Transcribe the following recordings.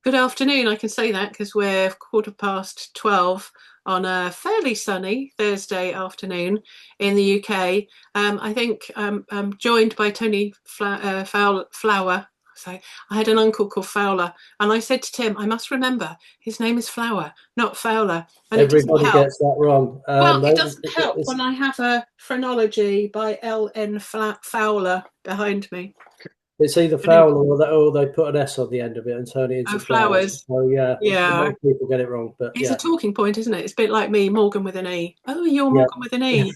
Good afternoon. I can say that because we're 12:15 on a fairly sunny Thursday afternoon in the UK. I think I'm joined by Tony Flower. So I had an uncle called Fowler, and I said to Tim, I must remember his name is Flower, not Fowler, and it doesn't Everybody help. gets that wrong. Well, it doesn't help when I have a phrenology by L.N. Fowler behind me. it's either But anyway, foul or they put an S on the end of it and turn it oh, into flowers. flowers. So yeah, Yeah, most people get it wrong. But it's a yeah, talking point, isn't it? It's a bit like me, Morgan with an E. Oh, you're yeah, Morgan with an E.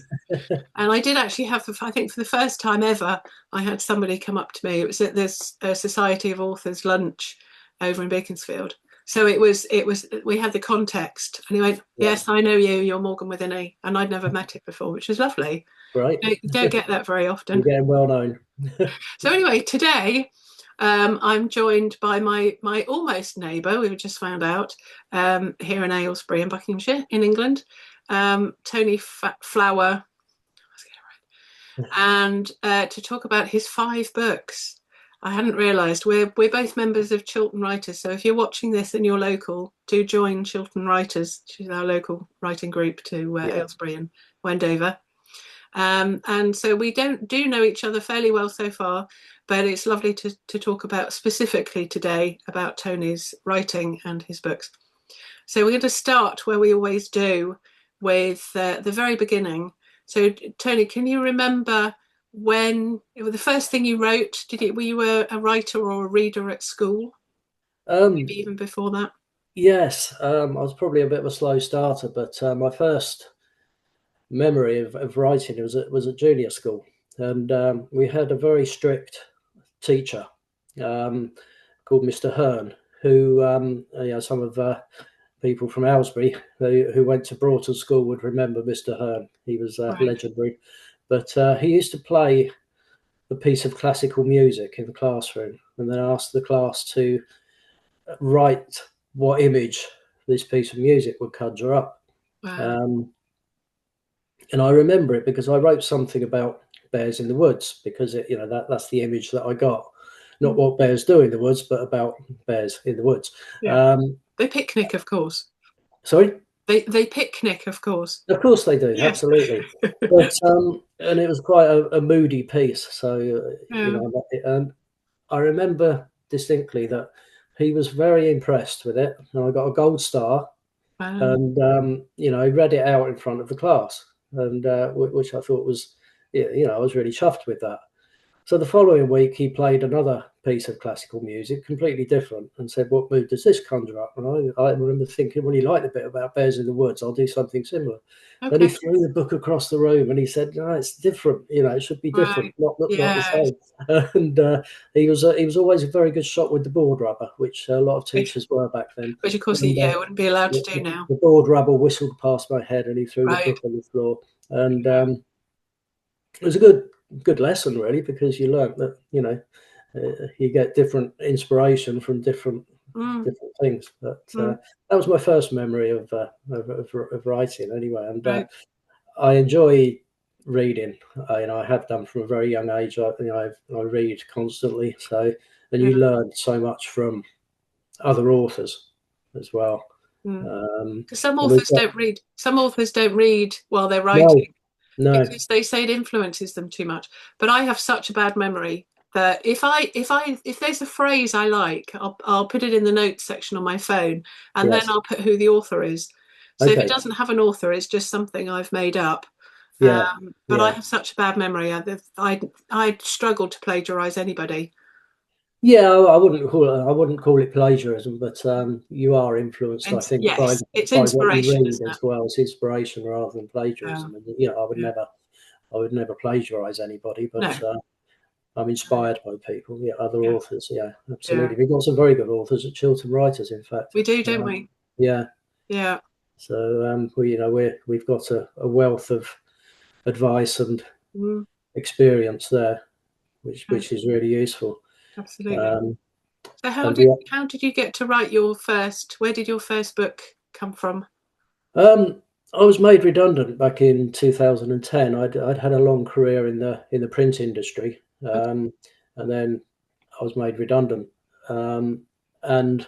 And I did actually have, I think for the first time ever, I had somebody come up to me. It was at this Society of Authors lunch over in Beaconsfield. So we had the context. And he went, yeah. yes, I know you, you're Morgan with an E. And I'd never met it before, which was lovely. Right, You don't get that very often. you're getting well known. So anyway, today I'm joined by my almost neighbour. We've just found out here in Aylesbury in Buckinghamshire in England, Tony Flower, and to talk about his 5 books. I hadn't realised we're both members of Chiltern Writers. So if you're watching this and you're local, do join Chiltern Writers, which is our local writing group to Yeah, Aylesbury and Wendover. And so we do know each other fairly well so far, but it's lovely to talk about specifically today about Tony's writing and his books. So we're going to start where we always do with the very beginning. So Tony, can you remember when the first thing you wrote? Were you a writer or a reader at school? um, Maybe even before that. yes. I was probably a bit of a slow starter, but my first memory of writing was at junior school, and we had a very strict teacher um, called Mr. Hearn, who some of people from Aylesbury who went to Broughton School would remember Mr. Hearn. He was Right. legendary, but he used to play a piece of classical music in the classroom, and then asked the class to write what image this piece of music would conjure up. Wow. Um, and I remember it because I wrote something about bears in the woods because that's the image that I got, not Mm. what bears do in the woods, but about bears in the woods. Yeah. Um, They picnic, of course. Sorry, They picnic, of course. of course they do, Yes. absolutely. But and it was quite a moody piece, so Yeah. and I remember distinctly that he was very impressed with it, and I got a gold star, Wow. and he read it out in front of the class, and which I thought was, I was really chuffed with that. So the following week, he played another piece of classical music, completely different, and said, "What mood does this conjure up?" And I remember thinking, "Well, he liked the bit about bears in the woods. I'll do something similar." Then he Okay. threw the book across the room and he said, "No, it's different. It should be different, Right. not the Yes. same." And he was always a very good shot with the board rubber, which a lot of Which, teachers were back then. which of course, And yeah, wouldn't be allowed to do the, now. the board rubber whistled past my head, and he threw the Right. book on the floor. And Yeah. it was a good lesson, really, because you learnt that you get different inspiration from Mm, different things. But mm, that was my first memory of writing, anyway. And right. I enjoy reading. I have done from a very young age. I read constantly. So, and Yeah. you learn so much from other authors as well. Mm. Um, 'Cause some and we've authors got don't read. Some authors don't read while they're no, writing no, because they say it influences them too much. But I have such a bad memory that if there's a phrase I like, I'll put it in the notes section on my phone, and then yes, I'll put who the author is. So if it okay, doesn't have an author, it's just something I've made up. yeah, But I yeah. have such a bad memory. I struggle to plagiarize anybody. Yeah, I wouldn't call it plagiarism, but you are influenced, I And think, yes, it's by what you inspiration, read isn't it? as well. It's inspiration rather than Yeah, plagiarism. And yeah. I would never plagiarize anybody, but No, I'm no, inspired by people. Yeah, other yeah, authors. Yeah, yeah. absolutely. We've got some very good authors at Chiltern Writers, in fact. We do, don't we? Yeah. Yeah. So we've got a wealth of advice and Mm, experience there, yeah, which is really useful. absolutely. Um, So and we how did you get to write your first? Where did your first book come from? I was made redundant back in 2010. I'd had a long career in the print industry, Okay. and then I was made redundant. And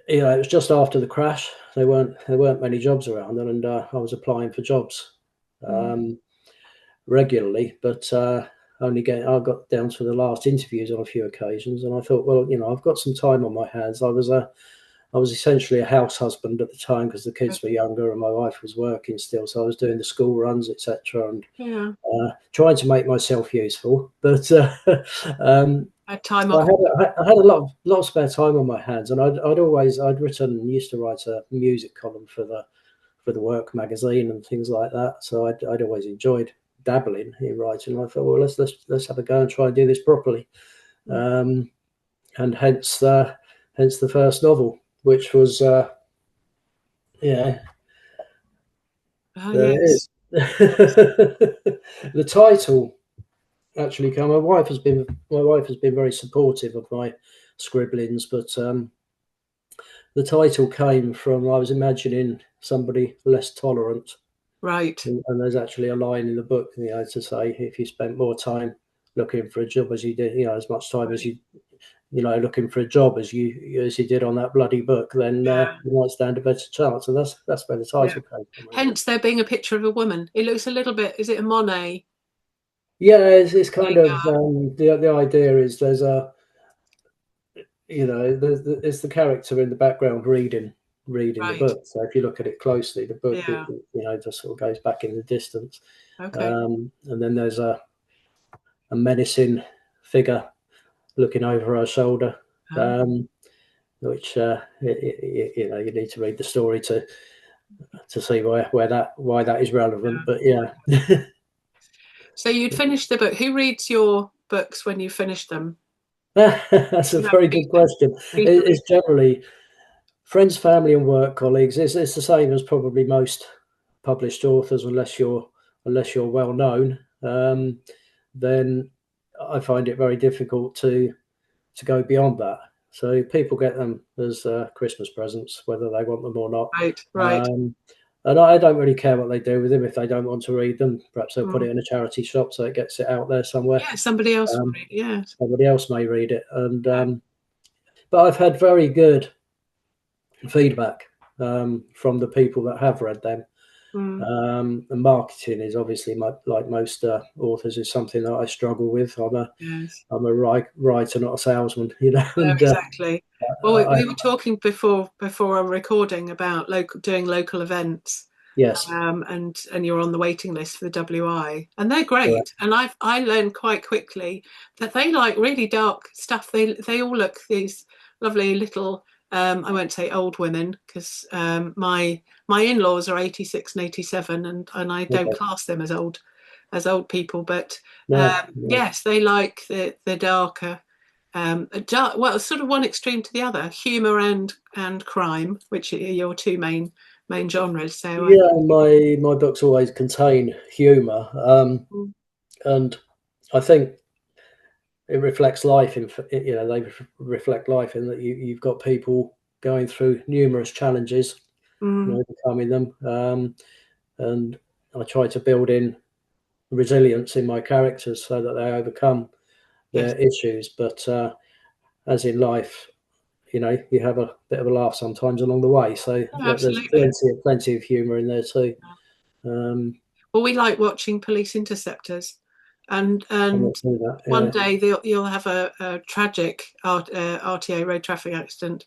it was just after the crash. There weren't many jobs around, and I was applying for jobs Mm. um, regularly, but I got down to the last interviews on a few occasions, and I thought, well, I've got some time on my hands. I was essentially a house husband at the time because the kids were younger and my wife was working still, so I was doing the school runs, etc., and Yeah. trying to make myself useful. But um, Had time I off. had I had a lot of spare time on my hands, and I'd used to write a music column for the work magazine and things like that. So I'd always enjoyed dabbling in writing. I thought, well, let's have a go and try and do this properly, Mm. um, and hence the first novel, which was yeah, Ah, there it is. yes. The title actually came. My wife has been very supportive of my scribblings, but the title came from I was imagining somebody less tolerant, Right. and there's actually a line in the book, to say if you spent more time looking for a job as you did, as much time as Right. looking for a job as you did on that bloody book, then Yeah. you might stand a better chance. And that's where the Yeah. title came from, really. Hence there being a picture of a woman. It looks a little bit, is it a Monet? Yeah, it's kind of Degas. the idea is there's a it's the character in the background reading the Right. book. So if you look at it closely, the book Yeah. just sort of goes back in the distance, Okay. and then there's a menacing figure looking over her shoulder, Oh, um, which you need to read the story to see why that is relevant. yeah. But yeah, So you'd finished the book. Who reads your books when you finish them? that's a You have very good Peter. question. Peter read. It's generally friends, family, and work colleagues. It's the same as probably most published authors, unless you're well known. Then I find it very difficult to go beyond that. So people get them as Christmas presents, whether they want them or not. Right. Right. Um, and I don't really care what they do with them. If they don't want to read them, perhaps they'll put Mm. it in a charity shop so it gets it out there somewhere. Yeah. Somebody else will Um, read. Yes. Somebody else may read it. And Yeah. but I've had very good feedback from the people that have read them. Mm. And marketing is obviously like most authors is something that I struggle with. Yes. I'm a writer, not a salesman, No, and exactly. Well, we, I, we were talking before our recording about doing local events, yes, and you're on the waiting list for the WI, and they're great. correct, And I learned quite quickly that they like really dark stuff. They all look these lovely little. I won't say old women because my in-laws are 86 and 87, and I don't okay, class them as old people. But no, no, yes, they like the darker. Dark, well, sort of one extreme to the other, humour and crime, which are your two main genres. So I yeah, my books always contain humour, think, and I think it reflects life. They reflect life in that you've got people going through numerous challenges, mm, overcoming them, and I try to build in resilience in my characters so that they overcome yes, their issues. But as in life, you have a bit of a laugh sometimes along the way. So oh, there's absolutely. plenty of humour in there too. Um, Well, we like watching Police Interceptors, and I'm and not saying that. one Yeah. day you'll have a tragic RTA road traffic accident,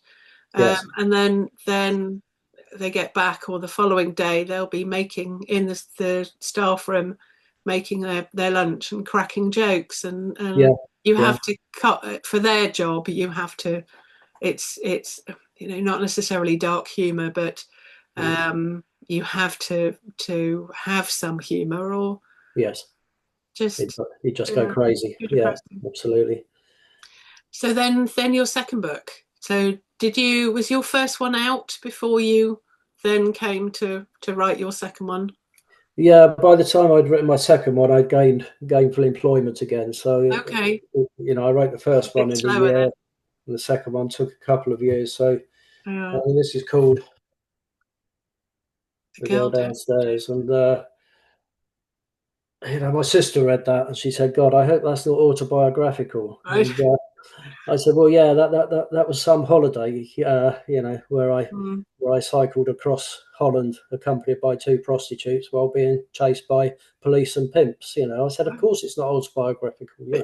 Yes. and then they get back, or the following day they'll be making in the staff room, making their lunch and cracking jokes, and Yeah. you Yeah. have to cut for their job. You have to. It's not necessarily dark humor, but Mm. you have to have some humor, or Yes. just You just go yeah, crazy. too Yeah. depressing. Absolutely. So then your second book. So was your first one out before you then came to write your second one? Yeah. By the time I'd written my second one, I'd gained gainful employment again. So Okay, I wrote the it's a first one bit in the slower year, then. and the second one took a couple of years. So Yeah, this is called the The girl Girl don't. Downstairs, and my sister read that and she said, "God, I hope that's not autobiographical." Right. I said, well, yeah, that was some holiday, Mm, where I cycled across Holland, accompanied by two prostitutes, while being chased by police and pimps. I said, of course, it's not autobiographical. yeah,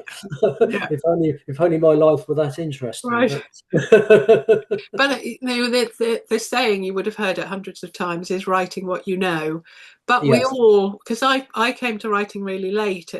If only my life were that interesting. right. But But the saying you would have heard it hundreds of times is writing what you know. But we yes, all, because I came to writing really late,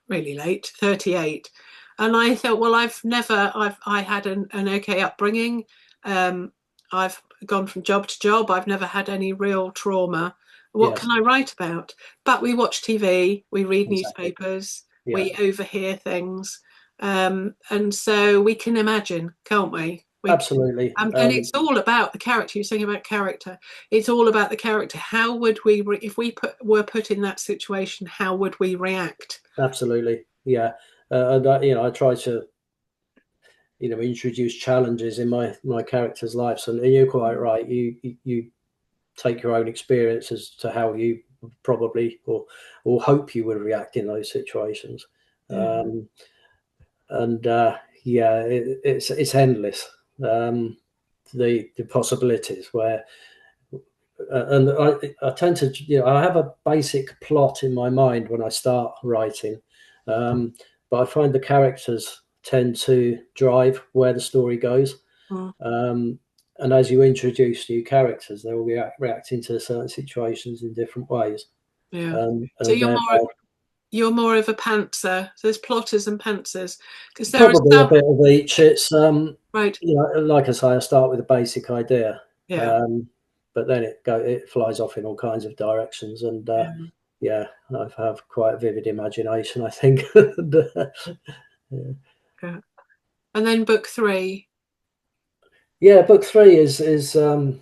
38, and I thought, well, I had an okay upbringing. Um, I've gone from job to job. I've never had any real trauma. What can yes, I write about? But we watch TV, we read exactly. newspapers, Yeah, we overhear things, and so we can imagine, can't we? We can, absolutely. and it's all about the character. You're saying about character. It's all about the character. How would we, if we were put in that situation, how would we react? Absolutely. Yeah. And I try to, introduce challenges in my characters' lives. And you're quite right. You take your own experience as to how you probably or hope you would react in those situations. Yeah, Um, and yeah, it's endless. The possibilities where and I tend to, I have a basic plot in my mind when I start writing, um, but I find the characters tend to drive where the story goes. mm, Um, and as you introduce new characters, they will be reacting to certain situations in different ways, yeah. So and thereby you're more of a pantser. So there's plotters and pantsers because there are probably a some, bit of each. It's right. like I say, I start with a basic idea, Yeah, um, but then it flies off in all kinds of directions, and yeah, yeah, I have quite a vivid imagination, I think. And, yeah. yeah. And then book three. Yeah, book three is the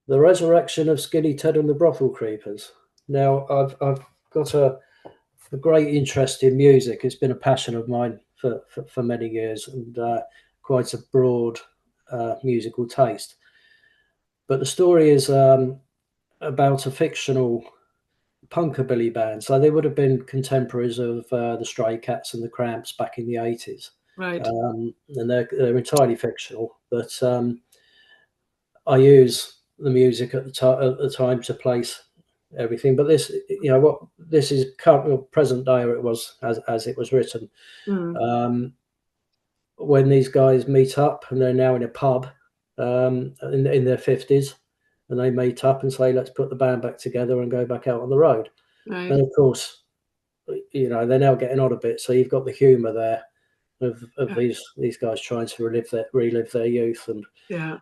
resurrection of Skinny Ted and the Brothel Creepers. Now, I've got a great interest in music. It's been a passion of mine for many years, and quite a broad musical taste. But the story is about a fictional punkabilly band. So they would have been contemporaries of the Stray Cats and the Cramps back in the 80s. Right. And they're entirely fictional. But I use the music at the time to place everything. But this, what this is current, well, present day, or it was as it was written. Mm, Um, when these guys meet up, and they're now in a pub in their 50s, and they meet up and say, let's put the band back together and go back out on the road. right. And of course, they're now getting on a bit, so you've got the humour there of Yeah. these guys trying to relive their youth, and Yeah.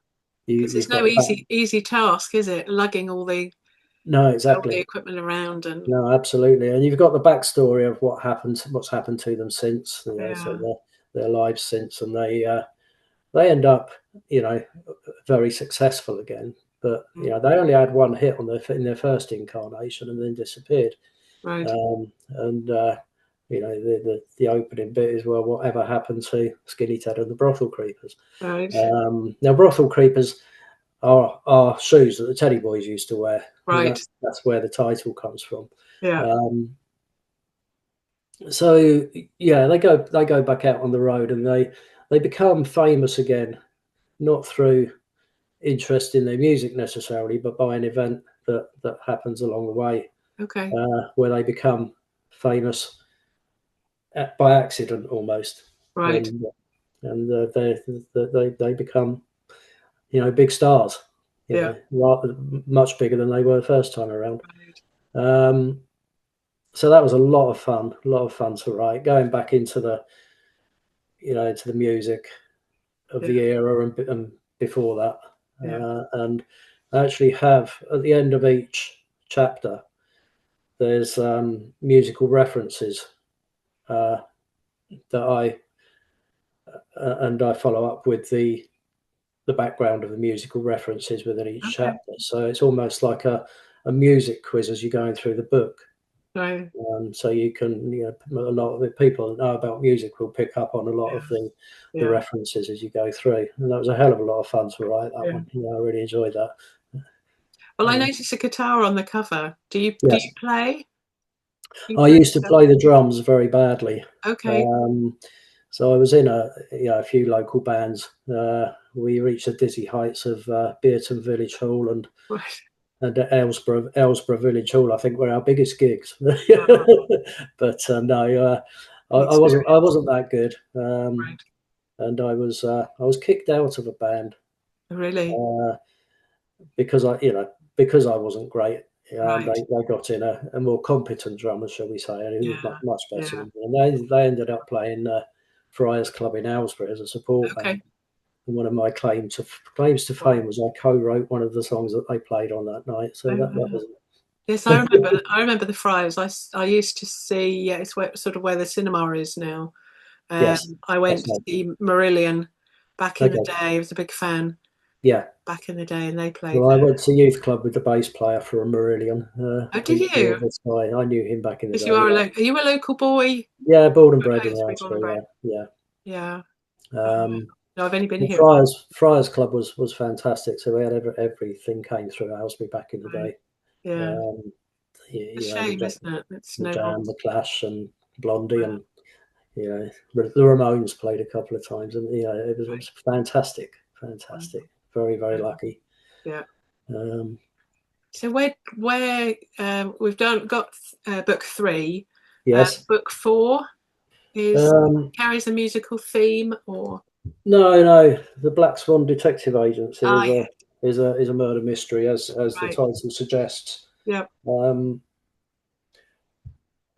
Because you've it's no got the back. easy task, is it? Lugging No, all the exactly. equipment around and No, absolutely. And you've got the backstory of what's happened to them since, so yeah, their lives since, and they end up, you know, very successful again. But mm, they only had one hit in their first incarnation and then disappeared. right, And the opening bit is, well, whatever happened to Skinny Ted and the Brothel Creepers? right, Now, Brothel Creepers are shoes that the Teddy Boys used to wear, and right. that's where the title comes from. Yeah. Um, so yeah, they go back out on the road, and they become famous again, not through interest in their music necessarily, but by an event that happens along the way, Okay. where they become famous by accident almost, Right. and they become big stars, Yeah. much bigger than they were the first time around. Right. Um, so that was a lot of fun to write, going back into the music of Yeah. the era and before that, Yeah. and I actually have at the end of each chapter there's musical references uh, that I follow up with the background of the musical references within each Okay. chapter. So it's almost like a music quiz as you're going through the book. Right. So you can, a lot of the people that know about music will pick up on a lot of Yeah. the Yeah. references as you go through. And that was a hell of a lot of fun to write that Yeah. one. I really enjoyed that. Well, I Uh, noticed a guitar on the cover. Do you yes. play? I used to play the drums very badly. Okay. Um, so I was in a few local bands. We reached the dizzy heights of Beerton Village Hall Right. and at Aylesbury Village Hall. I think were our biggest gigs. Oh, But no, the I experience. wasn't that good, Right. and I was kicked out of a band Really. uh, because because I wasn't great. Right. They got in a more competent drummer, shall we say, and he was Yeah. much better Yeah. than me. And they ended up playing Friars Club in Aylesbury as a support band. Okay. And one of my claims to Wow. fame was I co-wrote one of the songs that they played on that night. So Oh, that wow. was Yes, I remember. I remember the Friars. I used to see. Yeah, it's sort of where the cinema is now. yes, I that's went to right. see Marillion back in the Okay, day. I was a big fan yeah. back in the day, and they played Well, I there. went to youth club with the bass player for a Marillion, Oh, did Pete you? Silver guy. I knew him back in the Because you day. are Yeah, are you a local boy? yeah, born and bred in Aylesbury, born and Aylesbury. bred. Yeah, Yeah. yeah. No, I've only been The here. Friars Club was fantastic. So we had everything came through Aylesbury back in the Right. day. Yeah. Um, A shame, isn't it? It's the no Jam, longer. the Clash, and Blondie, Right. and the Ramones played a couple of times, and it Right. was fantastic, Wonderful. fantastic. Very very Yeah. lucky. Yeah. Um, So where we've done got book three. yes. Book four is Um, carries a musical theme, or no, no. The Black Swan Detective Agency yeah, is a murder mystery, as the right, title suggests. yeah, Um,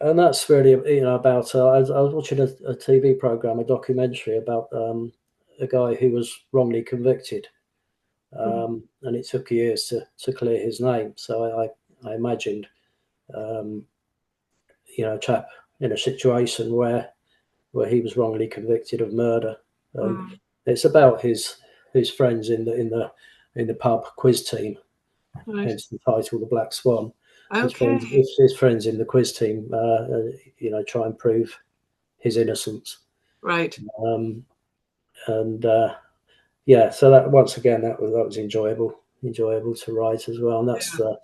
and that's really about. I was watching a TV program, a documentary about a guy who was wrongly convicted, mm, and it took years to clear his name. So I imagined, um, a chap in a situation where he was wrongly convicted of murder, and mm, it's about his friends in the pub quiz team, right, hence the title, the Black Swan. okay, His friends in the quiz team, try and prove his innocence, right, um, and yeah. So that once again, that was enjoyable to write as well, and yeah,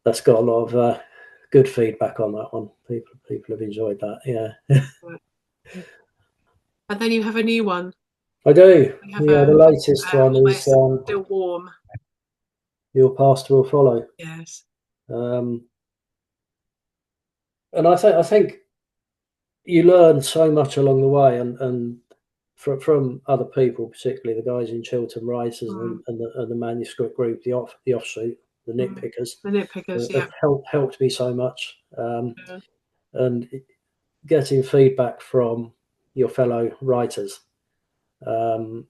that's got a lot of good feedback on that one. People have enjoyed that. Yeah, right. And then you have a new one. I do. You have Yeah, a the latest one is almost still warm. Your Past Will Follow. Yes. Um, and I think you learn so much along the way, and from other people, particularly the guys in Chiltern Writers Mm, and the manuscript group, the offshoot, the mm. nitpickers, The nitpickers, have yeah. helped me so much. Yeah. And getting feedback from your fellow writers, um,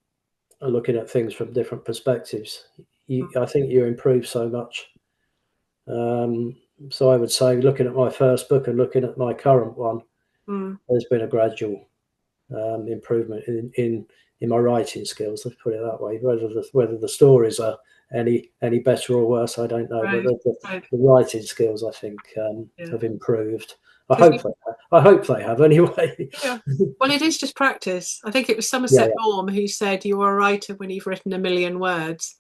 and looking at things from different perspectives, I think you improve so much. Um, so I would say, looking at my first book and looking at my current one, Mm, there's been a gradual improvement in my writing skills. Let's put it that way. Whether the stories are any better or worse, I don't know. But right, right, the writing skills, I think, yeah. have improved. Because I hope they have anyway. yeah. Well, it is just practice. I think it was Yeah, Somerset yeah. Maugham who said you are a writer when you've written a million words.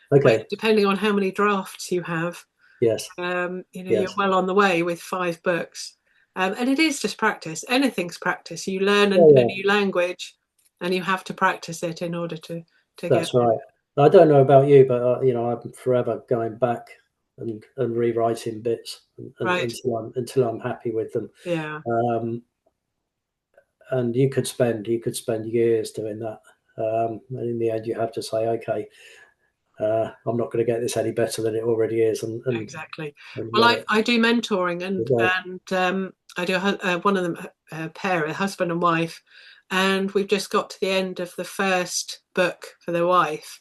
Well, Okay. depending on how many drafts you have, Yes. you're Yes. well on the way with five books. And it is just practice. Anything's practice. You learn Yeah, a yeah. new language, and you have to practice it in order to get That's right. I don't know about you, but I'm forever going back and rewriting bits right. until I'm happy with them. Yeah. Um, and you could spend years doing that. And in the end, you have to say, okay, I'm not going to get this any better than it already is, Exactly. and Well, let it I do mentoring, go. and I do one of them a pair, a husband and wife, and we've just got to the end of the first book for the wife,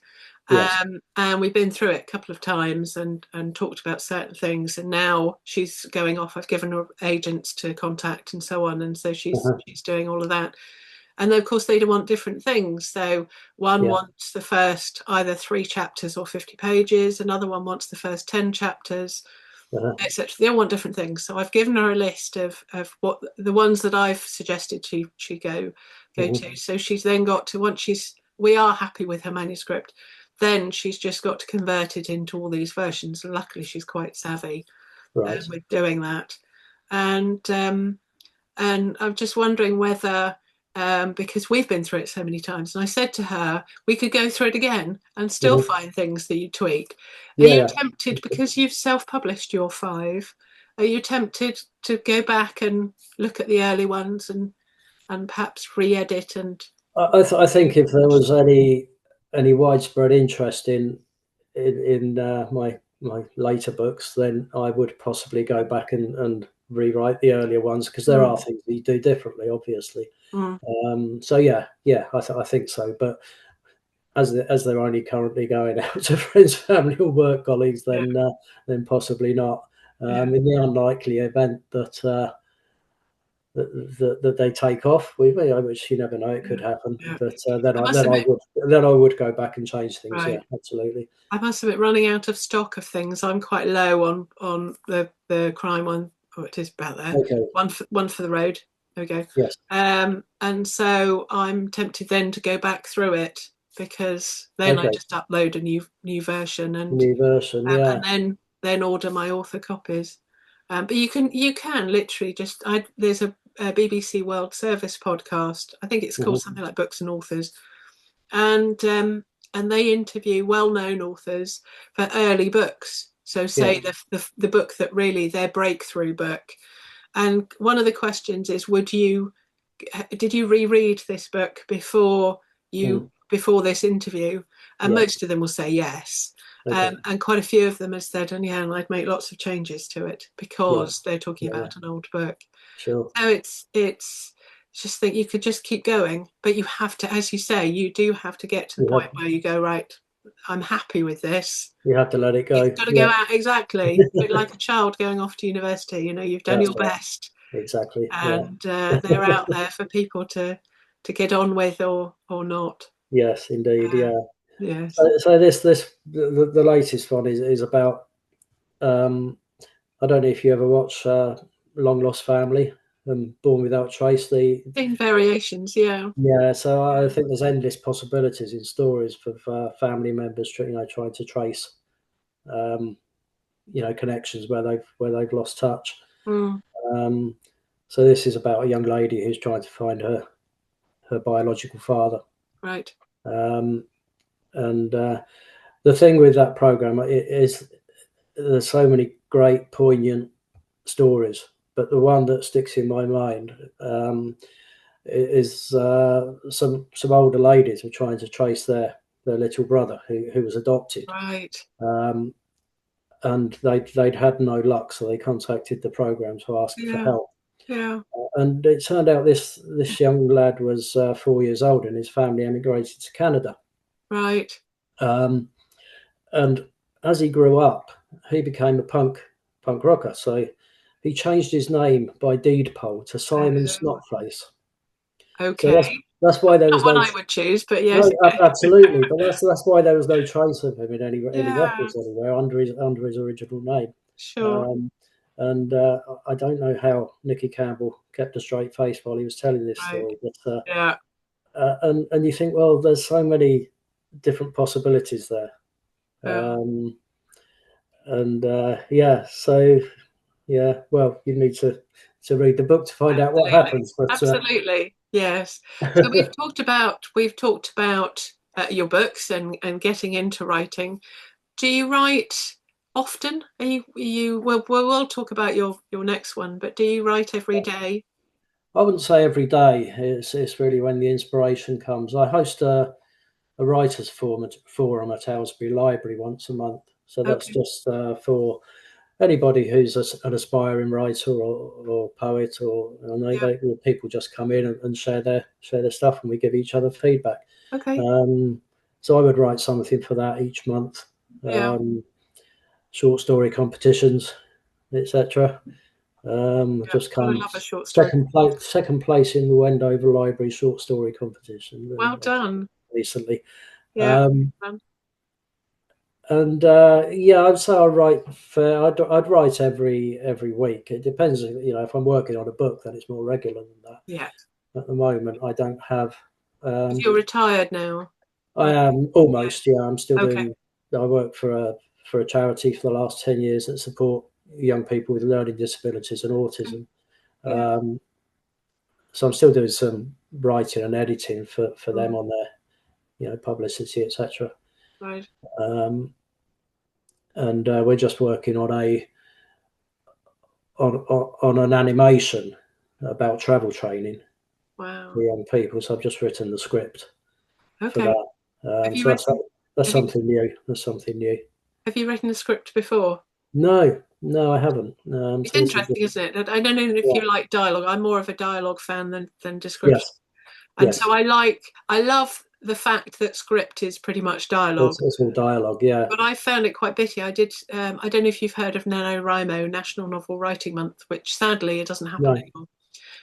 Yes. and we've been through it a couple of times and talked about certain things, and now she's going off. I've given her agents to contact and so on, and so Uh-huh. she's doing all of that. And of course, they want different things. So one Yeah. wants the first either 3 chapters or 50 pages. Another one wants the first 10 chapters, Uh-huh. etc. They all want different things. So I've given her a list of what the ones that I've suggested she go Mhm. to. So she's then got to once we are happy with her manuscript, then she's just got to convert it into all these versions. And luckily, she's quite savvy Right. with doing that. and I'm just wondering whether, because we've been through it so many times, and I said to her, we could go through it again and still Mhm. find things that you tweak. Are Yeah, you yeah. tempted, because you've self-published your 5, are you tempted to go back and look at the early ones and perhaps re-edit and I think if there was any widespread interest in my later books, then I would possibly go back and rewrite the earlier ones, because there mm, are things that you do differently, obviously. mm, So yeah, I think so. But as they're only currently going out to friends, family, or work colleagues, yeah, then possibly not. yeah, In the unlikely event that they take off, which you never know, it could yeah, happen. yeah. But I must admit, then I would go back and change things. Yeah, right. absolutely. I must admit, running out of stock of things. I'm quite low on the crime one. Oh, it is about there. Okay. One for the road. There we go. Yes. And so I'm tempted then to go back through it, because then I Okay. just upload a new version New version. Yeah. and then order my author copies. But you can literally just there's a BBC World Service podcast. I think it's called Hmm. something like Books and Authors, and they interview well-known authors for early books. So Yeah. say the book that really their breakthrough book. And one of the questions is, did you reread this book Mm. before this interview? And Yeah. most of them will say yes. Okay. And quite a few of them have said, and yeah, and I'd make lots of changes to it Yeah. because they're talking Yeah. Yeah. about an old book. Sure. So it's just that you could just keep going, but you have to, as you say, you do have to get to the You point have where you go, right, I'm happy with this. you have to let it You've go. got to go Yeah. out, exactly, a bit like a child going off to university. You've done That's your right. best, Exactly. Yeah. and they're out there for people to get on with or not. Yes, indeed. Uh, Yeah. yes. So the latest one is about. Um, I don't know if you ever watch Long Lost Family and Born Without Trace. The In variations, yeah. Yeah, so I Yeah. think there's endless possibilities in stories for family members, trying to trace, um, connections where they've lost touch. Mm, Um, so this is about a young lady who's trying to find her biological father. right. Um, and the thing with that program is there's so many great, poignant stories, but the one that sticks in my mind is some older ladies were trying to trace their little brother who was adopted, Right. um, and they'd had no luck, so they contacted the program to ask for Yeah. help. Yeah. And it turned out this young lad was 4 years old, and his family emigrated to Canada. Right. Um, and as he grew up, he became a punk rocker. So he changed his name by deed poll to Simon Oh, Snotface. So okay. that's why there Not was one no. I would choose, but No, yes. Okay. absolutely, but that's why there was no trace of him in any Yeah. records anywhere under his original name. Sure. Um, and I don't know how Nicky Campbell kept a straight face while he was telling this Right. story, but Yeah. and you think, well, there's so many different possibilities there, Yeah. um, and yeah, so yeah, well, you need to read the book to find out what Absolutely. happens, but Absolutely. Yes. So we've talked about your books and getting into writing. Do you write often? We'll talk about your next one, but do you write every day? I wouldn't say every day. It's really when the inspiration comes. I host a writers forum at Aylesbury Library once a month. So that's Okay. just for anybody who's an aspiring writer or poet, or Yeah. people just come in and share their stuff, and we give each other feedback. Okay. Um, so I would write something for that each month. Yeah. Um, Short story competitions, etc. Yeah. Just Gotta come love a short story. second place in the Wendover Library short story competition Well done. recently. Yeah. Um, Done. and yeah, I'd say I'd write every week. It depends, if I'm working on a book, then it's more regular than that. Yeah. At the moment, I don't have. Because Um, you're retired now. I Right. am Yeah. almost. Yeah, I'm still Okay. doing. I work for a charity for the last 10 years that support young people with learning disabilities and autism. Yeah. So I'm still doing some writing and editing for them Mm. on their, publicity, etc. Right. Um, and we're just working on on an animation about travel training for Wow. young people. So I've just written the script for Okay. that. Have you So written? that's Have you something new. That's something new. have you written a script before? No, no, I haven't. It's So this is interesting, just isn't it? I don't know if yeah, you like dialogue. I'm more of a dialogue fan than description. yes, And so yes. I love the fact that script is pretty much dialogue. It's all dialogue. Yeah. But I found it quite bitty. I don't know if you've heard of NaNoWriMo, National Novel Writing Month, which sadly it doesn't happen No. anymore.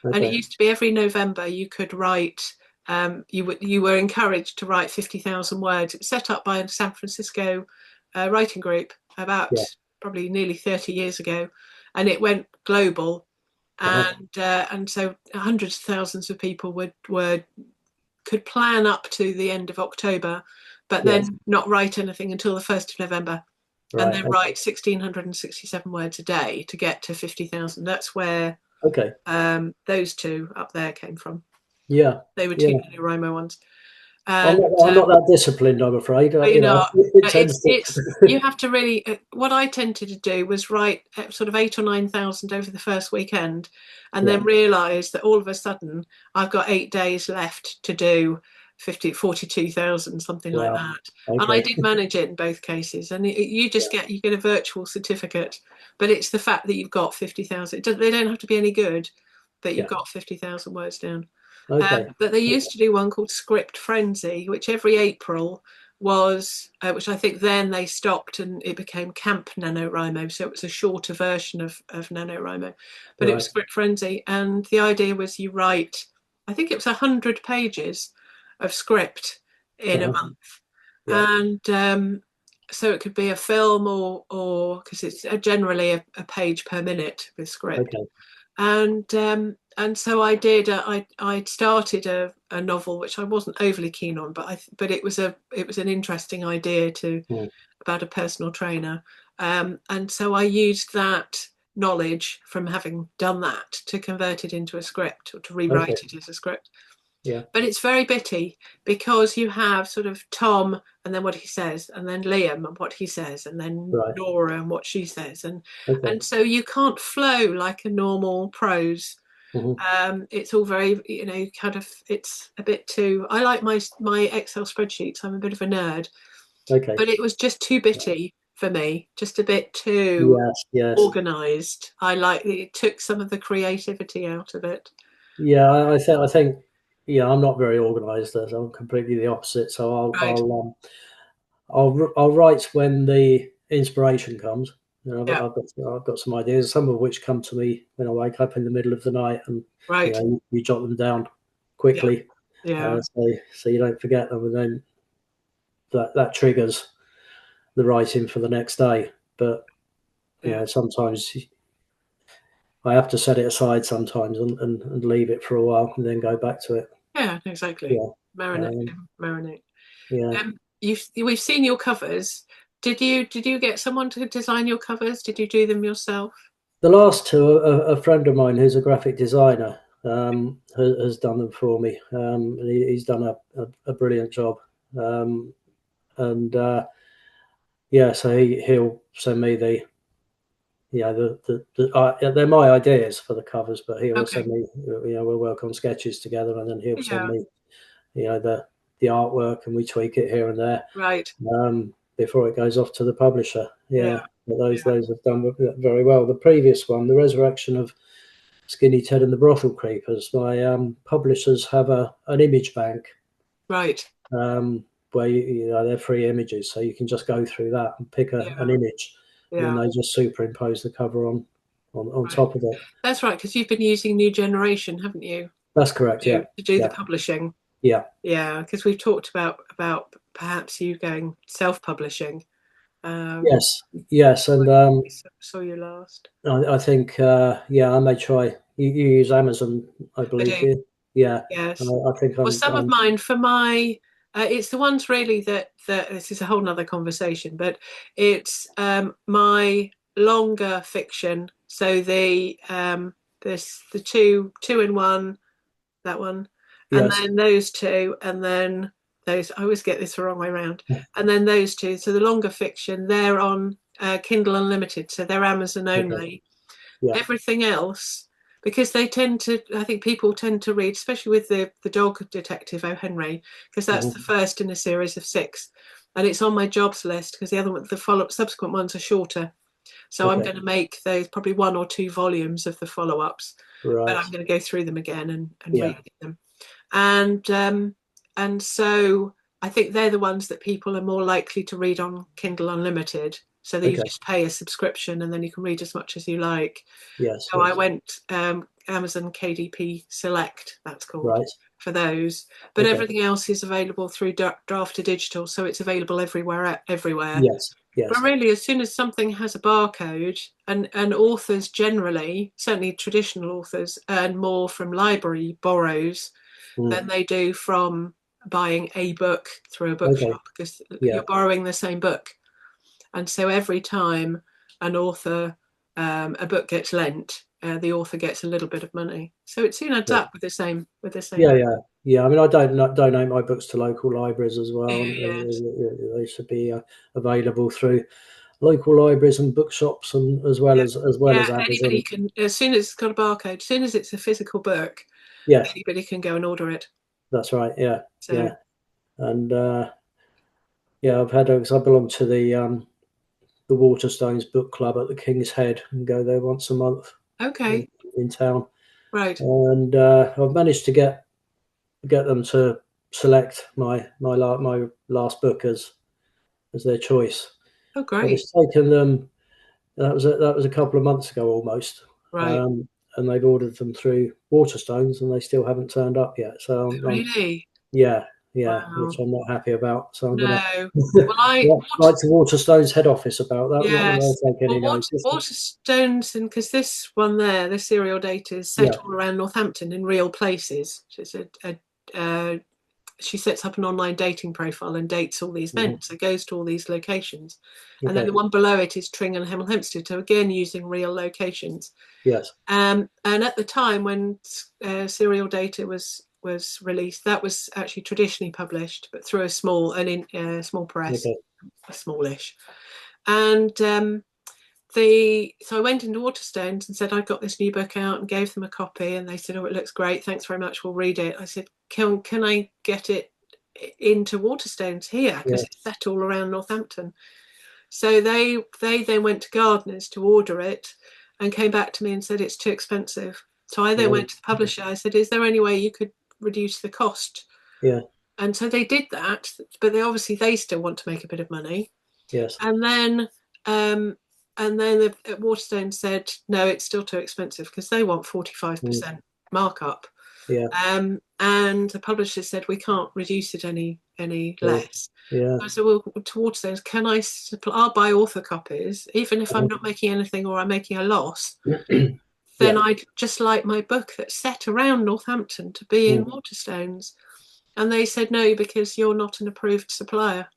And it Okay. used to be every November you could write, you were encouraged to write 50,000 words. It was set up by a San Francisco writing group about Yeah. probably nearly 30 years ago. And it went global. Uh-huh. And so hundreds of thousands of people could plan up to the end of October, but Yes. then not write anything until the 1st of November, and Right. then write 1,667 words a day to get to 50,000. That's where Okay. those two up there came from. Yeah. They were two Yeah. NaNoWriMo ones. I'm And not. I'm not that disciplined. I'm afraid. you know, It tends it's to. you have to really. What I tended to do was write sort of 8 or 9,000 over the first weekend, and Yeah. then realise that all of a sudden I've got 8 days left to do 42,000, something like Wow. that. And I Okay. did manage it in both cases. And you just you get a virtual certificate, but it's the fact that you've got 50,000. They don't have to be any good, but you've Yeah. got 50,000 words down. Okay. But they used to do one called Script Frenzy, which every April was, which I think then they stopped and it became Camp NaNoWriMo. So it was a shorter version of NaNoWriMo, but it was Right. Script Frenzy. And the idea was you write, I think it was 100 pages of script in a Uh-huh. month. Yeah. And so it could be a film or because it's generally a page per minute with script Okay. and so I did. I started a novel which I wasn't overly keen on, but it was an interesting idea to Mm. about a personal trainer, and so I used that knowledge from having done that to convert it into a script or to Okay. rewrite it as a script. Yeah. But it's very bitty because you have sort of Tom and then what he says, and then Liam and what he says, and then Right. Nora and what she says, Okay. and so you can't flow like a normal prose. Hmm. It's all very, kind of. It's a bit too. I like my Excel spreadsheets. I'm a bit of a nerd, Okay. but it was just too bitty for me. Just a bit too Yes. Yes. organized. I like it took some of the creativity out of it. Yeah. I think. Yeah. I'm not very organised. I'm completely the opposite. So Right. I'll write when the inspiration comes. Yeah. I've got some ideas, some of which come to me when I wake up in the middle of the night, and Right. you jot them down Yeah. quickly, Yeah. so you don't forget them, and then that triggers the writing for the next day. But Yeah. sometimes I have to set it aside sometimes and leave it for a while and then go back to it. Yeah. Exactly. Yeah, Marinate. um, Marinate. yeah. We've seen your covers. Did you get someone to design your covers? Did you do them yourself? The last two, a friend of mine who's a graphic designer has done them for me. And he's done a brilliant job. Um, and yeah, so he'll send me they're my ideas for the covers, but he will send Okay. me, we'll work on sketches together, and then he'll send Yeah. me, the artwork, and we tweak it here and there Right. before it goes off to the publisher. Yeah. Yeah, but Yeah. those have done very well. The previous one, the resurrection of Skinny Ted and the Brothel Creepers, my publishers have an image bank Right. where they're free images, so you can just go through that and pick an Yeah. image, and then Yeah. they just superimpose the cover on Right. top of it. That's right, because you've been using New Generation, haven't you, That's correct. Yeah, to do the yeah, publishing? yeah. Yeah, because we've talked about perhaps you going self-publishing. Um, Yes, yes, and I saw you last. I think I may try. You use Amazon, I I believe, do. do you? Yeah, Yes. I think Well, some of I'm mine for my it's the ones really that this is a whole nother conversation, but it's my longer fiction. So there's the two in one, that one, and Yes. then those two, and then those. I always get this the wrong way around. And then those two. So the longer fiction, they're on Kindle Unlimited, so they're Amazon Okay. only. Yeah. Everything else, because they tend to, I think people tend to read, especially with the dog detective O. Henry, because that's the Hmm. first in a series of 6, and it's on my jobs list because the other one, the follow subsequent ones are shorter. So I'm Okay. going to make those probably 1 or 2 volumes of the follow-ups, but Right. I'm going to go through them again and Yeah. read them. And so I think they're the ones that people are more likely to read on Kindle Unlimited. So that you Okay. just pay a subscription and then you can read as much as you like. Yes. So I Yes. went Amazon KDP Select, that's called, Right. for those. But Okay. everything else is available through Draft to Digital, so it's available everywhere. Yes. But Yes. really, as soon as something has a barcode, and authors generally, certainly traditional authors, earn more from library borrows Mm. than they do from buying a book through a Okay. bookshop, because Yeah. you're borrowing the same book. And so every time an author, a book gets lent, the author gets a little bit of money. So it soon adds Yeah. up with the same Yeah. amount. Yeah. Yeah. I mean, I don't donate my books to local libraries as well, Yeah, and yes. they should be available through local libraries and bookshops, and as well Yeah. as Yeah, anybody Amazon. can, as soon as it's got a barcode, as soon as it's a physical book, Yes, anybody can go and order it. that's right. Yeah. So, Yeah. And yeah, I've had because I belong to the Waterstones book club at the King's Head and go there once a month in, okay, in town, right. and I've managed to get them to select my last book as their choice. Oh, But great. it's taken them. That was a couple of months ago almost, Right. um, and they've ordered them through Waterstones, and they still haven't turned up yet. So Really? yeah, yeah, which Wow. I'm not happy about. So I'm gonna No. Well, write to Waterstones head office about that. Not that yes. they'll take Well, any notice. Waterstones, and because this one there, the serial data is set Yeah. all around Northampton in real places. So it's she sets up an online dating profile and dates all these men. Hmm. So goes to all these locations. And then Okay. the one below it is Tring and Hemel Hempstead. So again, using real locations. Yes. And at the time when serial data was released, that was actually traditionally published, but through small press, Okay. smallish. And so I went into Waterstones and said I'd got this new book out and gave them a copy, and they said, "Oh, it looks great. Thanks very much. We'll read it." I said, "Can I get it into Waterstones here because Yeah. it's set all around Northampton?" So they then went to Gardeners to order it, and came back to me and said it's too expensive. So I then Right. went to the publisher. I said, "Is there any way you could reduce the cost?" Yeah. And so they did that, but they still want to make a bit of money. Yes. And then um, Waterstone said, no, it's still too expensive because they want Mm. 45% markup. Yeah. And the publisher said, we can't reduce it any Sure. less. Yeah. I said, well, to Waterstones, I'll buy author copies, even if I'm Mhm. not making anything or I'm making a loss, then Yeah. I'd just like my book that's set around Northampton to be in Mm. Waterstones. And they said, no, because you're not an approved supplier.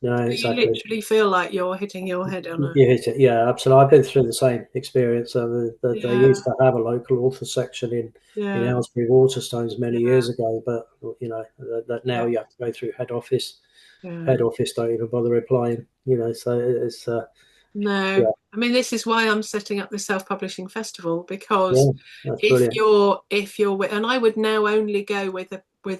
No, So you exactly. literally feel like you're hitting your head on a, You hit it. Yeah, absolutely. I've been through the same experience. They yeah, used to have a local author section in yeah, Aylesbury Waterstones many yeah, years ago, but that now yeah, you have to go through head office. yeah. Head office don't even bother replying. So it's No, yeah, I mean, this is why I'm setting up the self-publishing festival, because yeah, that's brilliant. if you're with, and I would now only go with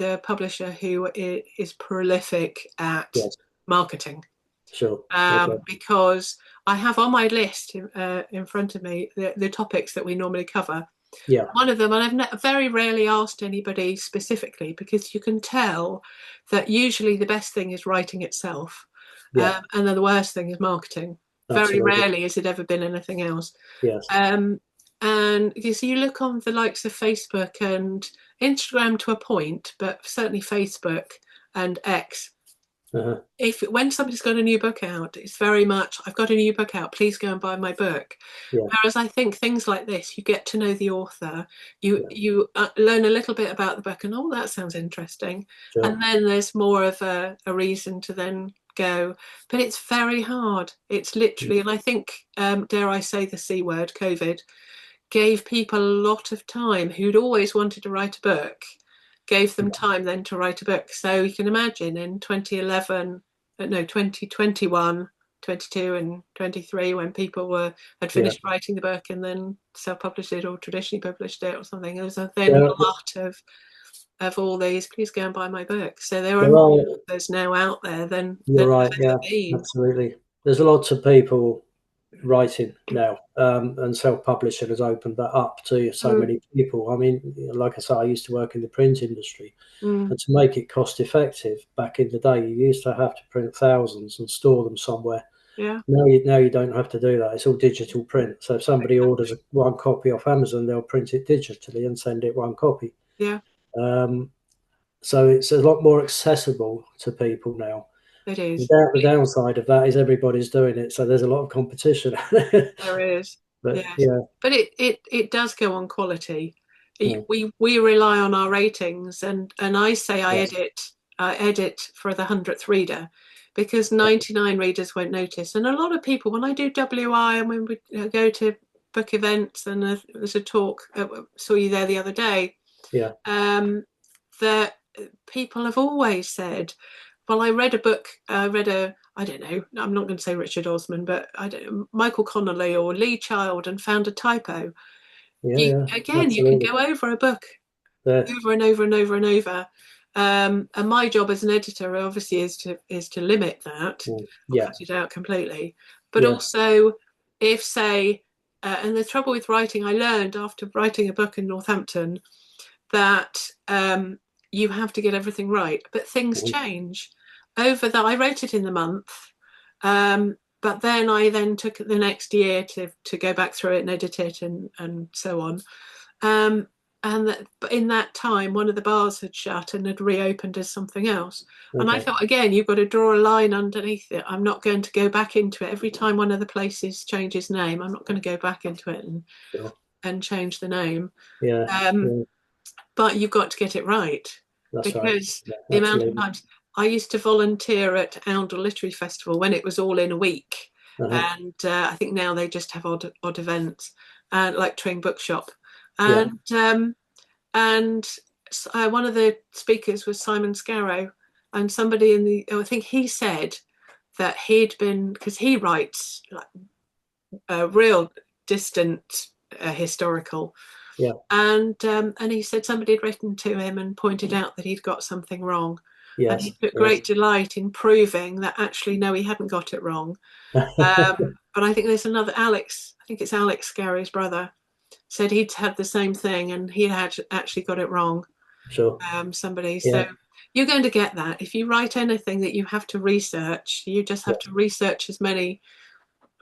a publisher who is prolific at Yes, marketing, sure. Okay. because I have on my list in front of me the topics that we normally cover. Yeah. One of them, and very rarely asked anybody specifically, because you can tell that usually the best thing is writing itself, Yeah. and then the worst thing is marketing. Very Absolutely. rarely has it ever been anything else. Yes. Um, and because you look on the likes of Facebook and Instagram to a point, but certainly Facebook and X, Uh-huh. if when somebody's got a new book out, it's very much, I've got a new book out, please go and buy my book. Yeah. Whereas I think things like this, you get to know the author, Yeah. you learn a little bit about the book, and oh, that sounds interesting, Sure. and then there's more of a reason to then go, but it's very hard. It's literally, and I think, dare I say the C word, COVID, gave people a lot of time who'd always wanted to write a book, gave them time then to write a book. So you can imagine in 2011, no, 2021, 22 and 23, when people had yeah. finished writing the book and then self-published it or traditionally published it or something, there was then There, a lot of all these, please go and buy my book. So there are there more are. authors now out there than You're there's right. ever Yeah, been. absolutely. There's lots of people writing now, and self-publishing has opened that up to so Mm, many people. I mean, like I said, I used to work in the print industry, mm, and to make it cost effective back in the day, you used to have to print thousands and store them somewhere. yeah, Now you don't have to do that. It's all digital print. So if somebody orders one copy off Amazon, they'll print it digitally and send it one copy. yeah, Um, so it's a lot more accessible to people now. it is. The downside of that is everybody's doing it, so there's a lot of competition. There is, But yes, yeah, but it does go on quality. mm, We rely on our ratings, and I say yes, I edit for the 100th reader, because 99 readers won't notice. And a lot of people, when I do WI and when we go to book events, and there's a talk, saw you there the other day, yeah, that people have always said, well, I read a book, I read I don't know, I'm not going to say Richard Osman, but I don't Michael Connolly or Lee Child, and found a typo. yeah, yeah, You can absolutely. go over a book Yeah, over and over and over and over. And my job as an editor obviously is to limit that or yeah, cut it out completely. But yeah, also, if say, and the trouble with writing, I learned after writing a book in Northampton that you have to get everything right, but things mhm, change. Over that, I wrote it in the month, but then I then took it the next year to go back through it and edit it and so on. Um, and that, but in that time, one of the bars had shut and had reopened as something else. And I okay, thought, again, you've got to draw a line underneath it. I'm not going to go back into it every time one of the places changes name. I'm not going to go back into it sure, and change the name. yeah, Um, yeah, but you've got to get it right, that's right, because yeah, the amount of absolutely. times I used to volunteer at Oundle Literary Festival when it was all in a week, Uh-huh. and I think now they just have odd events, like Twing Bookshop, Yeah, and and one of the speakers was Simon Scarrow, and somebody in the I think he said that he'd been, because he writes like a real distant historical, yeah, and he said somebody had written to him and pointed out that he'd got something wrong, and he yes, took yes. great delight in proving that actually no, he hadn't got it wrong. But I think there's another Alex. I think it's Alex Scarry's brother. Said he'd had the same thing and he had actually got it wrong. Sure, Somebody. yeah, So you're going to get that if you write anything that you have to research. You just have yeah. to research as many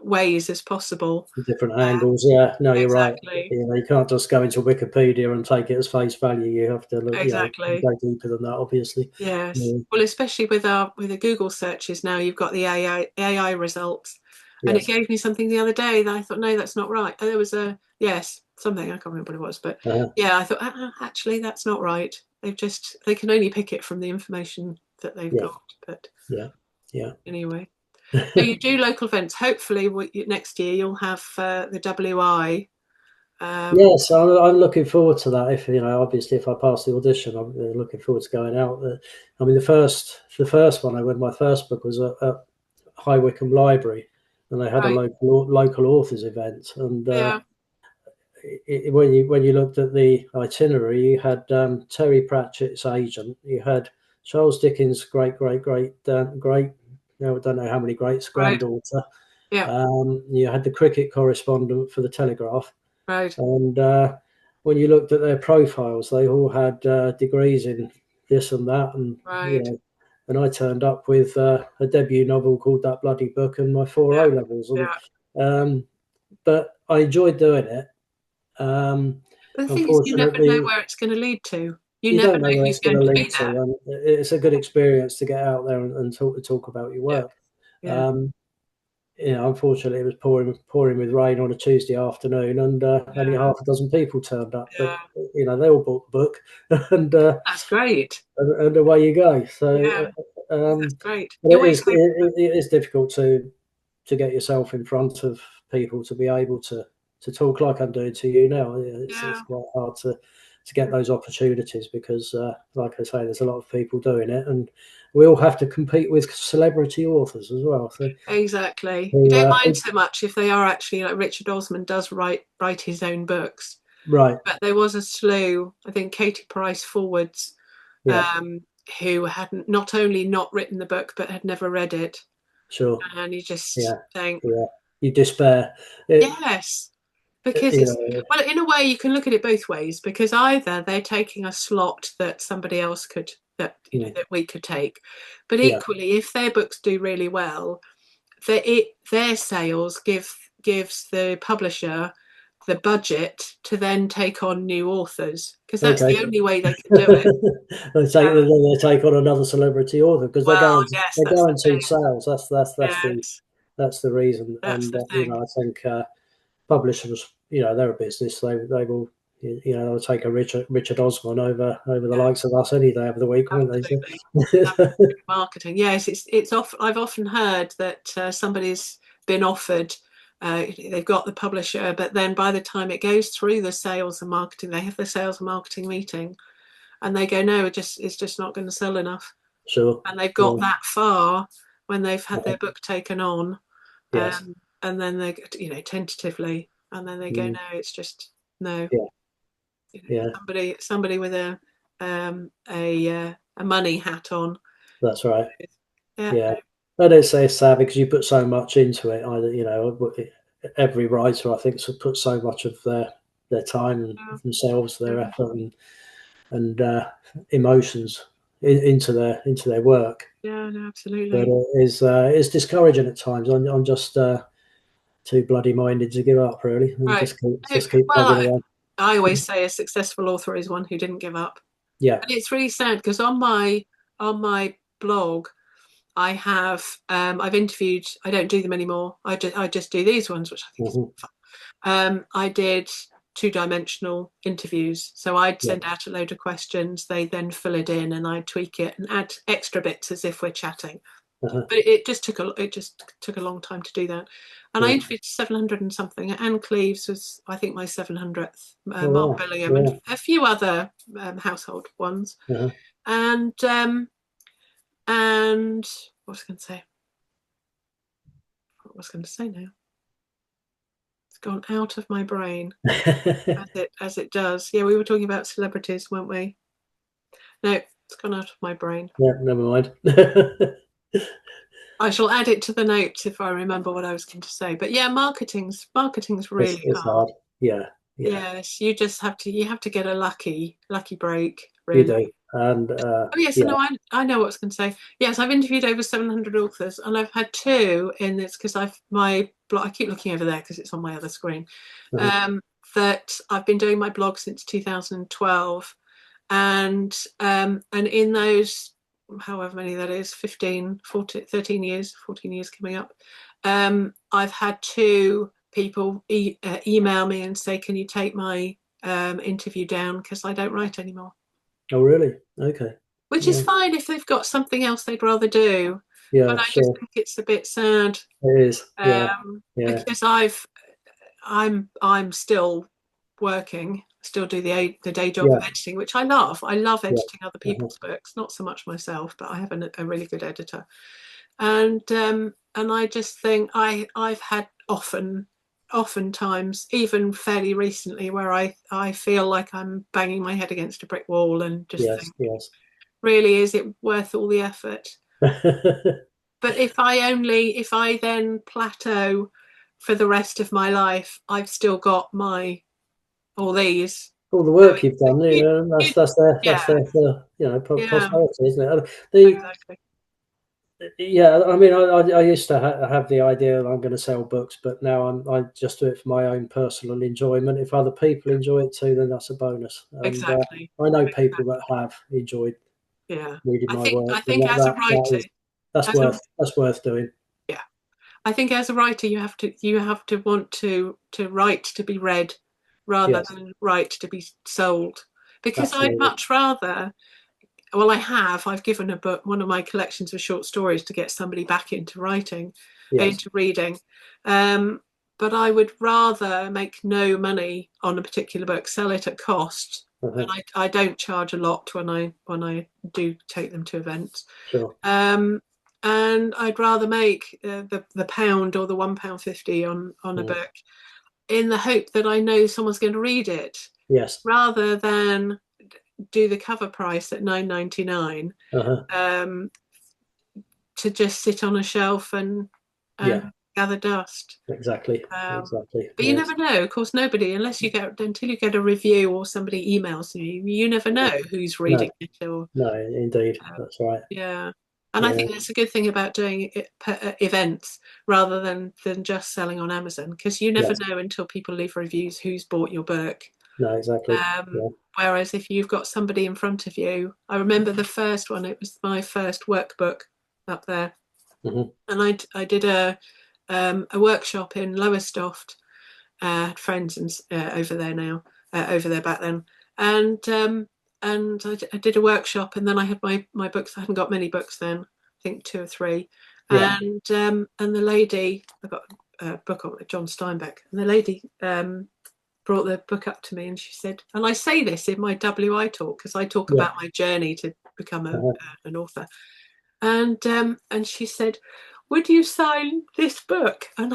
ways as possible. Different angles. Yeah, no, you're right. Exactly. You know, you can't just go into Wikipedia and take it as face value. You have to look, Exactly. go deeper than that, obviously. Yes. Yeah, Well, especially with the Google searches now, you've got the AI results, and it yes, gave me something the other day that I thought, no, that's not right. There was a yes, something I can't remember what it was, but uh-huh. yeah, I thought actually that's not right. They can only pick it from the information that they've Yeah, got. But yeah, yeah. anyway, so you do local events. Hopefully, next year you'll have the WI. Um, Yes, I'm looking forward to that. If you know, obviously, if I pass the audition, I'm looking forward to going out. I mean, the first one I read, my first book was at High Wycombe Library, and they had a right. local authors event. And Yeah. when you looked at the itinerary, you had Terry Pratchett's agent, you had Charles Dickens' great. No, I don't know how many greats Right. granddaughter. Yeah. You had the cricket correspondent for the Telegraph, Right. and when you looked at their profiles, they all had degrees in this and that, and you Right. know. And I turned up with a debut novel called That Bloody Book and my four Yeah. O levels, and Yeah. but I enjoyed doing it. Um, But the thing is, you never know Unfortunately, where it's going to lead to. You you never don't know know where who's it's going going to to lead be to, there. and it's a good experience to get out there and talk about your Yeah. work. Yeah. Um, Unfortunately, it was pouring with rain on a Tuesday afternoon, and only Yeah. half a dozen people turned up. But Yeah. they all bought the book, and That's great. and away you go. So Yeah. That's great. But You always hope. it is difficult to get yourself in front of people to be able to talk like I'm doing to you now. It's Yeah, quite hard to get those opportunities because, like I say, there's a lot of people doing it, and we all have to compete with celebrity authors as well. So, exactly. You who, don't mind so much if they are actually like Richard Osman does write his own books, right? but there was a slew. I think Katie Price Forwards, Yeah, um, who hadn't not only not written the book but had never read it, sure. and you just Yeah, think, yeah. You despair. yes, because You it's, know, well, in a way you can look at it both ways, because either they're taking a slot that somebody else could, that that we could take, but yeah. equally if their books do really well, their sales gives the publisher the budget to then take on new authors, because that's Okay. the only way they can do it. They take on another celebrity author because Well, yes, they're that's the guaranteed thing. sales. Yes, That's the reason. that's And the thing. I think publishers, they're a business. They will, they'll take a Richard Osman over the Yeah, likes of us any day of the week, won't they? So, absolutely. Marketing. Yes, it's off. I've often heard that somebody's been offered. They've got the publisher, but then by the time it goes through the sales and marketing, they have the sales and marketing meeting, and they go, "No, it's just not going to sell enough." sure. And they've got Yeah. that far when they've had their book taken on, Yes. and then they, tentatively, and then they go, Mm, "No, it's just no." yeah. Yeah. Somebody with a money hat on. That's right. Yeah, Yeah. And it's sad because you put so much into it. Either every writer I think put so much of their time and no, themselves, their no. effort and emotions into their work. Yeah, no, But absolutely. it's discouraging at times. I'm just too bloody minded to give up really, and Right. just keep Well, plugging away. I always say a successful author is one who didn't give up. Yeah. And it's really sad because on my blog I have I've interviewed, I don't do them anymore. I just do these ones, which I think is Hmm. fun. I did two-dimensional interviews. So I'd Yeah. send out a load of questions, they then fill it in, and I'd tweak it and add extra bits as if we're chatting. Uh-huh. But it just took a long time to do that. And I Yeah. interviewed 700 and something. Anne Cleves was, I think, my 700th. Oh Mark wow. Billingham, and Yeah. a few other household ones. Uh-huh. And what was I going to say? What was I going to say now? It's gone out of my brain, as it does. Yeah, we were talking about celebrities, weren't we? No, it's gone out of my brain. Yeah. Never mind. I shall add it to the notes if I remember what I was going to say. But yeah, marketing's really It's hard. hard. Yeah. Yeah. Yes, you have to get a lucky break, You really. do. And Oh yes, yeah. no, I know what I was going to say. Yes, I've interviewed over 700 authors, and I've had two in this because I keep looking over there because it's on my other screen. Uh-huh. Um, that I've been doing my blog since 2012, and in those, however many that is, 15, 14, 13 years, 14 years coming up, I've had two people email me and say, "Can you take my interview down because I don't write anymore?" Oh really? Okay. Which is Yeah. fine if they've got something else they'd rather do, but Yeah. I just Sure. think it's a bit sad, It is. Yeah. Yeah. because I'm still working, still do the day job of Yeah. editing, which I love. I love Yeah. editing other Uh-huh. people's books, not so much myself, but I have a really good editor, and I just think I've had oftentimes, even fairly recently, where I feel like I'm banging my head against a brick wall and just Yes. think, Yes. really, is it worth all the effort? But if I then plateau for the rest of my life, I've still got my all these All the going. work you've So done, you, yeah, that's their yeah, prosperity, isn't it? The exactly, Yeah, I mean, I used to have the idea that I'm going to sell books, but now I just do it for my own personal enjoyment. If other people enjoy it too, then that's a bonus. And exactly, I know people that exactly. have enjoyed Yeah, reading I my think work, I and think as a that writer, is as a that's worth doing. yeah, I think as a writer, you have to want to write to be read rather Yes, than write to be sold, because I'd absolutely. much rather well, I have. I've given a book, one of my collections of short stories, to get somebody back into writing, Yes. into reading. Um, but I would rather make no money on a particular book, sell it at cost. And Uh-huh. I don't charge a lot when I do take them to events. Sure. Um, and I'd rather make the pound or the £1.50 on a Mm. book in the hope that I know someone's going to read it, Yes. rather than do the cover price at £9.99, Uh-huh. um, to just sit on a shelf and Yeah. gather dust. Exactly. Um, Exactly. but you Yes. never know. Of course, nobody, until you get a review or somebody emails you, you never know who's No. reading it. Or No. Indeed. um, That's right. yeah, and I Yeah. think that's a good thing about doing events rather than just selling on Amazon, because you never Yes. know until people leave reviews who's bought your book. No. Exactly. Um, Yeah. Whereas if you've got somebody in front of you, I remember the first one. It was my first workbook up there, Hmm. and I did a workshop in Lowestoft. Had friends over there now, over there back then, and I did a workshop, and then I had my books. I hadn't got many books then, I think two or three, Yeah. and the lady, I got a book on John Steinbeck, and the lady brought the book up to me, and she said, and I say this in my WI talk because I talk Yeah. about my journey to become Uh-huh. an author, and she said, "Would you sign this book?" And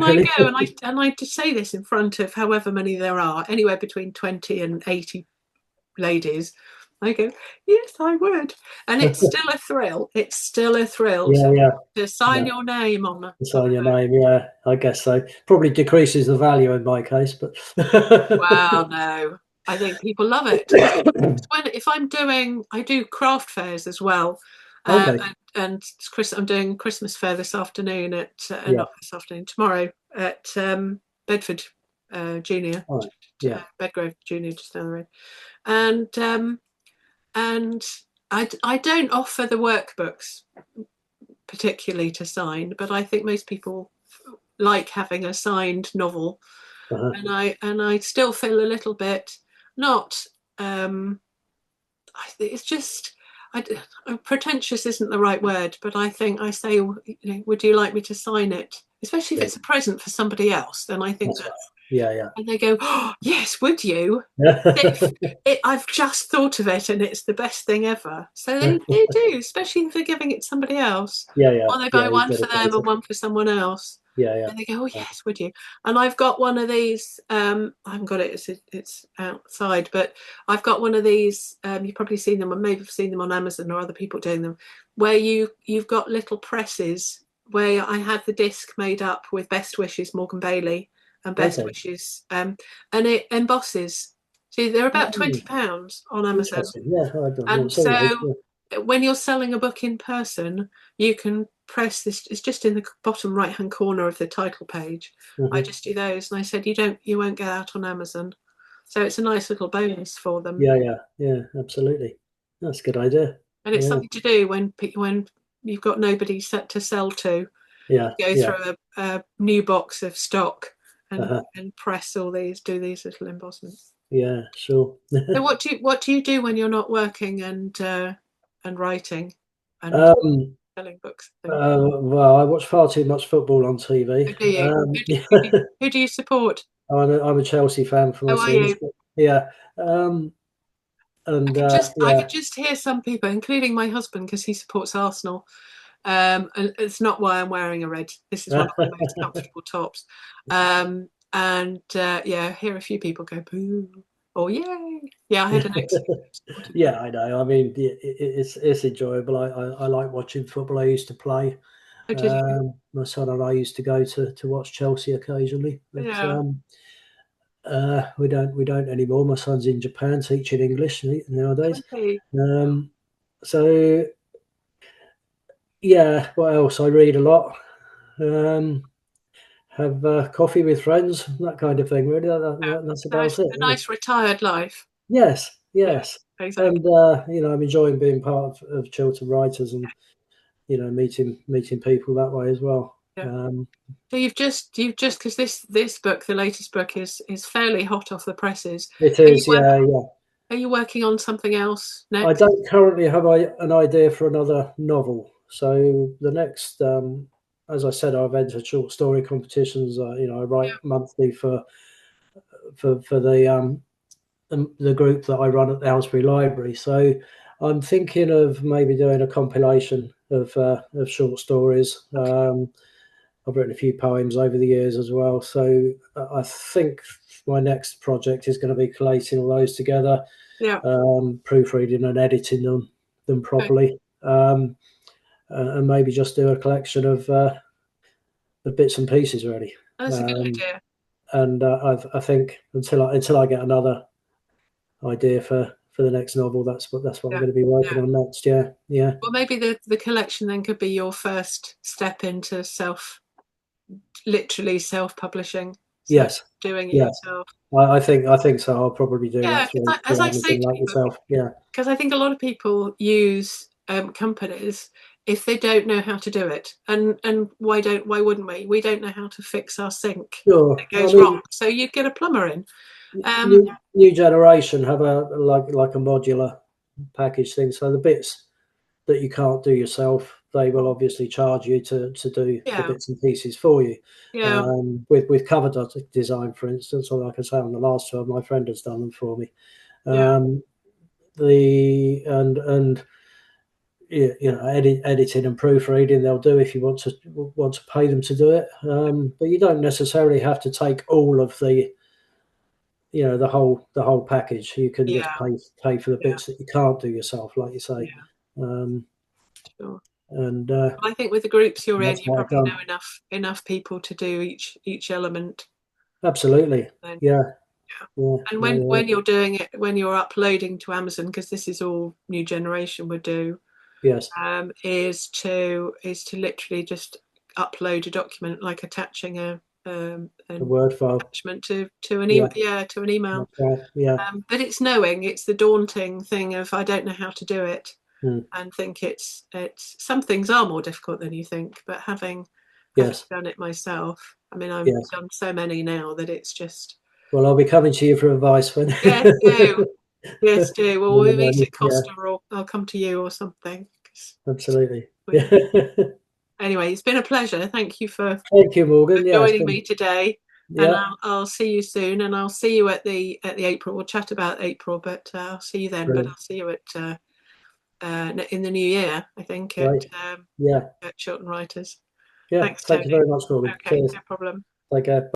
I Really? go, and I just say this in front of however many there are, anywhere between 20 and 80 ladies. I go, "Yes, I would," and it's still a thrill. It's still a thrill Yeah. Yeah. to sign Yeah. your name on a It's on on a your book. name. Yeah. I guess so. Probably decreases the value in my case, but. Well, no, I think people love it because when if I do craft fairs as well, Okay. and I'm doing Christmas fair this afternoon at Yeah. not this afternoon, tomorrow at Bedford Junior, All right. Yeah. Bedgrove Junior, just down the road, and I don't offer the workbooks particularly to sign, but I think most people like having a signed novel, Uh-huh. and I still feel a little bit not. Um, it's just I, pretentious isn't the right word, but I think I say, would you like me to sign it? Especially if Yeah. it's a present for somebody else, then I think That's that, right. Yeah. Yeah. and they go, oh, yes, would you? If I've just thought of it and it's the best thing ever. So they do, especially if they're giving it to somebody else. Yeah. Yeah. Or they Yeah. buy You're one for them and dedicated. one for someone else. Yeah. Yeah. And they go, oh Yeah. yes, would you? And I've got one of these. I haven't got it; it's outside. But I've got one of these. You've probably seen them, or maybe have seen them on Amazon or other people doing them, where you've got little presses. Where I had the disc made up with best wishes, Morgan Bailey, and best Okay. wishes, and it embosses. See, they're about Oh, £20 on Amazon, interesting. Yeah. I've never and seen those. so when you're selling a book in person, you can press this. It's just in the bottom right hand corner of the title page. Yeah. I Hmm. just do those, and I said you won't get that on Amazon, so it's a nice little bonus for them, Yeah. Yeah. Yeah. Absolutely. That's a good idea. and it's Yeah. something to do when you've got nobody set to sell to. Yeah. Go Yeah. through a new box of stock and Uh-huh. press do these little embossments. Yeah. Sure. So what do you do when you're not working and writing and um. selling books and things? Well, I watch far too much football on TV. Who do you? Yeah. Who do you support? I'm a Chelsea fan for my How are sins. you? But yeah. And I yeah. could just hear some people, including my husband, because he supports Arsenal. And it's not why I'm wearing a red. This is one of my most comfortable tops. And yeah, I hear a few people go boo or yay. Yeah, I had an ex who supported them. Yeah, I know. I mean, it's enjoyable. I like watching football. I used to play. How did you? My son and I used to go to watch Chelsea occasionally, but Yeah. we don't anymore. My son's in Japan teaching English nowadays. Okay. So yeah, what else? I read a lot. Um, have coffee with friends, that kind of thing. Really, that's about it. A Really. nice retired life. Yes, Yeah, yes, exactly. and I'm enjoying being part of Chiltern Writers and meeting people that way as well. Yeah. So you've just because this book, the latest book, is fairly hot off the presses. It Are you is, work, yeah, yeah. Are you working on something else I next? don't currently have an idea for another novel. So the next, as I said, I've entered short story competitions. I write monthly for the group that I run at the Aylesbury Library. So I'm thinking of maybe doing a compilation of short stories. Okay. I've written a few poems over the years as well. So I think my next project is going to be collating all those together, Yeah. proofreading and editing them Okay. properly, and maybe just do a collection of bits and pieces, really. That's a good Um, idea. and I think until I get another idea for the next novel, that's what I'm Yeah. going to be working Yeah. on next. Yeah, yeah, Well, maybe the collection then could be your first step into literally self-publishing. So yes, doing it yes. yourself. I think so. I'll probably do Yeah, that because through as I say Amazon to like people, yourself. Yeah, because I think a lot of people use companies if they don't know how to do it, and why wouldn't we? We don't know how to fix our sink. sure. It I goes wrong, mean, so you'd get a plumber in. Um, new generation have a like a modular package thing. So the bits that you can't do yourself, they will obviously charge you to do the yeah, bits and pieces for you. yeah, With cover design, for instance, or like I say on the last two, my friend has done them for me. yeah, Um, the and editing and proofreading they'll do if you want to pay them to do it. But you don't necessarily have to take all of the whole package. You can just yeah, pay for the yeah, bits that you can't do yourself, like you say. yeah. Um, Sure. and I think with the groups you're in, that's you what I've probably done. know enough people to do each element. Absolutely. Then, Yeah. yeah. Yeah. And No, when you're right. you're doing it, when you're uploading to Amazon, because this is all new generation would do, Yes. is to literally just upload a document, like attaching A an word file. attachment to an Yeah. email. Yeah, to an email. That's right. Yeah. But it's the daunting thing of I don't know how to do it, Mm. and think it's some things are more difficult than you think. But having Yes. done it myself, I mean, I've Yes. done so many now that it's just Well, I'll be coming to you for advice when. yes, do. Yes, do. Well, we meet at Yeah. Costa, or I'll come to you or something. 'Cause Absolutely. we, Yeah. anyway, it's been a pleasure. Thank you Thank you, for Morgan. Yeah. It's joining been. me today, and Yeah. I'll see you soon. And I'll see you at the April. We'll chat about April, but I'll see you then. But Brilliant. I'll see you in the new year. I think Great. Yeah. at Chiltern Writers. Yeah. Thanks, Thank you Tony. very much, Morgan. Okay, Cheers. no problem. Take care.